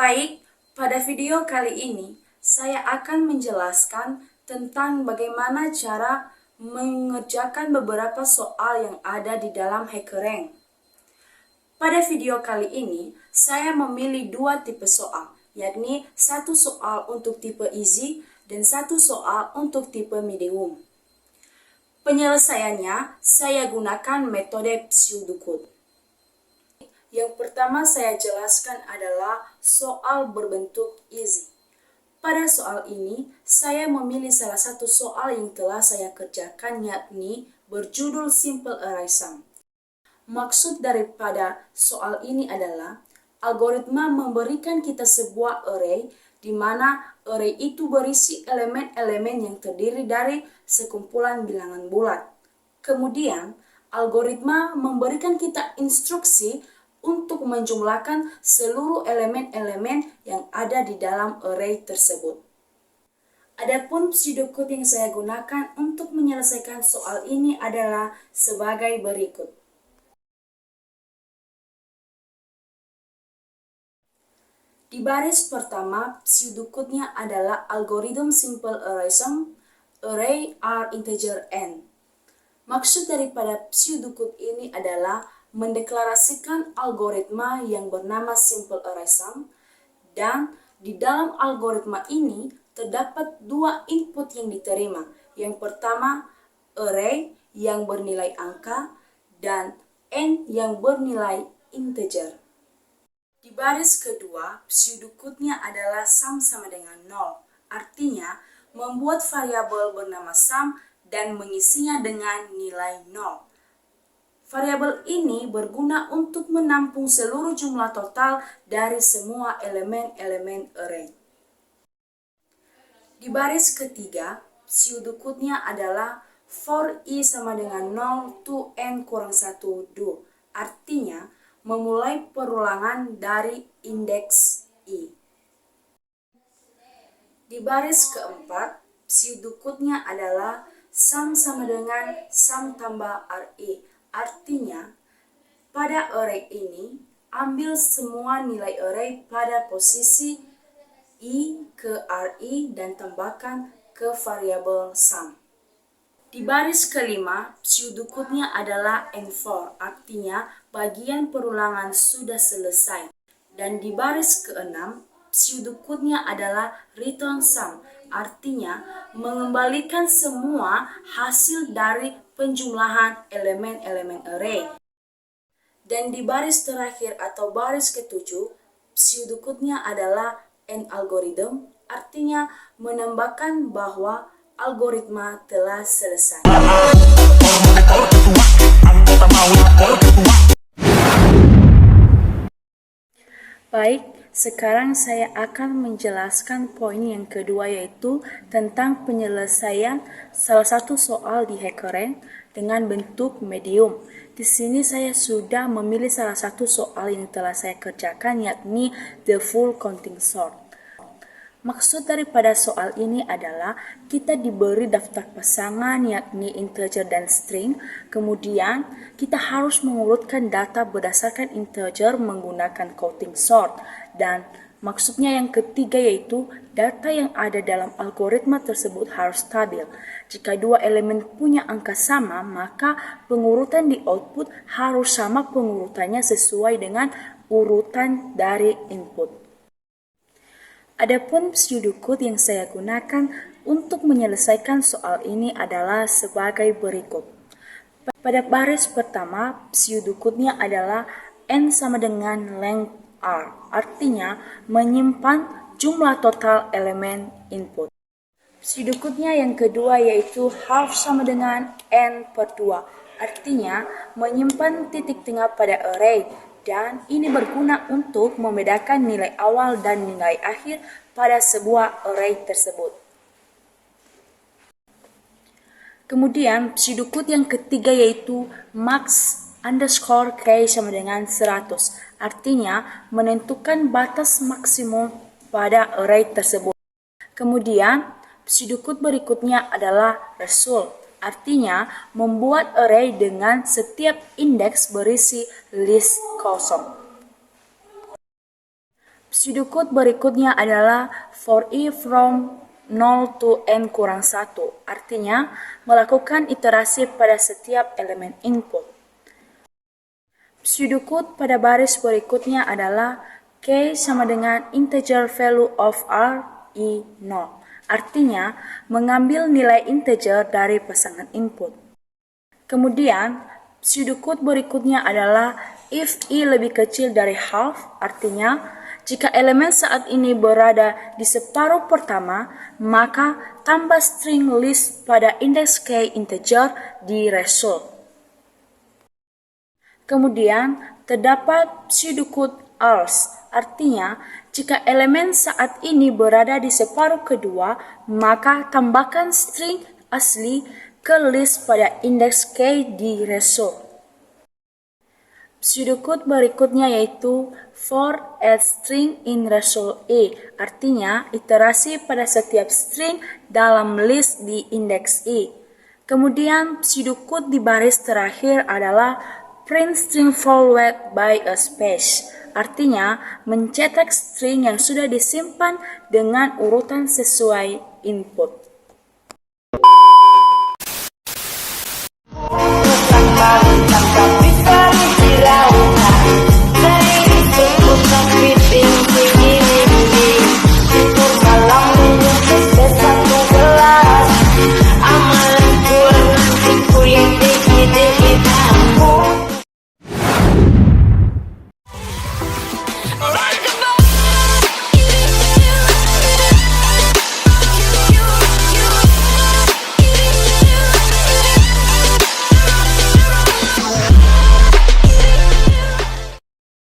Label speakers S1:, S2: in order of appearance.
S1: Baik, pada video kali ini saya akan menjelaskan tentang bagaimana cara mengerjakan beberapa soal yang ada di dalam HackerRank. Pada video kali ini, saya memilih dua tipe soal, yakni satu soal untuk tipe easy dan satu soal untuk tipe medium. Penyelesaiannya, saya gunakan metode pseudocode. Yang pertama saya jelaskan adalah soal berbentuk easy. Pada soal ini, saya memilih salah satu soal yang telah saya kerjakan, yakni berjudul Simple Array Sum. Maksud daripada soal ini adalah algoritma memberikan kita sebuah array di mana array itu berisi elemen-elemen yang terdiri dari sekumpulan bilangan bulat. Kemudian, algoritma memberikan kita instruksi untuk menjumlahkan seluruh elemen-elemen yang ada di dalam array tersebut. Adapun pseudocode yang saya gunakan untuk menyelesaikan soal ini adalah sebagai berikut. Di baris pertama, pseudocode-nya adalah algorithm simple array sum, array are integer n. Maksud daripada pseudocode ini adalah mendeklarasikan algoritma yang bernama simple array sum, dan di dalam algoritma ini terdapat dua input yang diterima. Yang pertama, array yang bernilai angka dan n yang bernilai integer. Di baris kedua, pseudocode-nya adalah sum sama dengan 0. Artinya, membuat variabel bernama sum dan mengisinya dengan nilai 0. Variabel ini berguna untuk menampung seluruh jumlah total dari semua elemen-elemen array. Di baris ketiga, pseudocode-nya adalah for i sama dengan 0 to n kurang 1 do. Artinya, memulai perulangan dari indeks i. Di baris keempat, pseudocode-nya adalah sum sama dengan sum tambah ri. Artinya, pada array ini, ambil semua nilai array pada posisi i ke ri dan tambahkan ke variabel sum. Di baris kelima, pseudocode-nya adalah N4, artinya bagian perulangan sudah selesai. Dan di baris keenam, pseudocode-nya adalah return sum, artinya mengembalikan semua hasil dari penjumlahan elemen-elemen array. Dan di baris terakhir atau baris ketujuh, pseudocode-nya adalah N algorithm, artinya menambahkan bahwa algoritma telah selesai. Baik, sekarang saya akan menjelaskan poin yang kedua, yaitu tentang penyelesaian salah satu soal di HackerRank dengan bentuk medium. Di sini saya sudah memilih salah satu soal yang telah saya kerjakan, yakni the full counting sort. Maksud daripada soal ini adalah kita diberi daftar pasangan, yakni integer dan string. Kemudian kita harus mengurutkan data berdasarkan integer menggunakan counting sort. Dan maksudnya yang ketiga yaitu data yang ada dalam algoritma tersebut harus stabil. Jika dua elemen punya angka sama, maka pengurutan di output harus sama pengurutannya sesuai dengan urutan dari input. Adapun pseudocode yang saya gunakan untuk menyelesaikan soal ini adalah sebagai berikut. Pada baris pertama, pseudocode-nya adalah n sama dengan length r, artinya menyimpan jumlah total elemen input. Pseudocode-nya yang kedua yaitu half sama dengan n per 2, artinya menyimpan titik tengah pada array. Dan ini berguna untuk membedakan nilai awal dan nilai akhir pada sebuah array tersebut. Kemudian pseudocode yang ketiga yaitu max underscore k sama dengan 100, artinya menentukan batas maksimum pada array tersebut. Kemudian pseudocode berikutnya adalah result, artinya membuat array dengan setiap indeks berisi list kosong. Pseudocode berikutnya adalah for i from 0 to n kurang 1, artinya melakukan iterasi pada setiap elemen input. Pseudocode pada baris berikutnya adalah k sama dengan integer value of r i 0, artinya mengambil nilai integer dari pasangan input. Kemudian, pseudocode berikutnya adalah if i lebih kecil dari half, artinya jika elemen saat ini berada di separuh pertama, maka tambah string list pada indeks k integer di result. Kemudian, terdapat pseudocode else, artinya jika elemen saat ini berada di separuh kedua, maka tambahkan string asli ke list pada indeks k di result. Pseudocode berikutnya yaitu for add string in result A, artinya iterasi pada setiap string dalam list di indeks E. Kemudian pseudocode di baris terakhir adalah print string followed by a space, artinya mencetak string yang sudah disimpan dengan urutan sesuai input.
S2: Tentang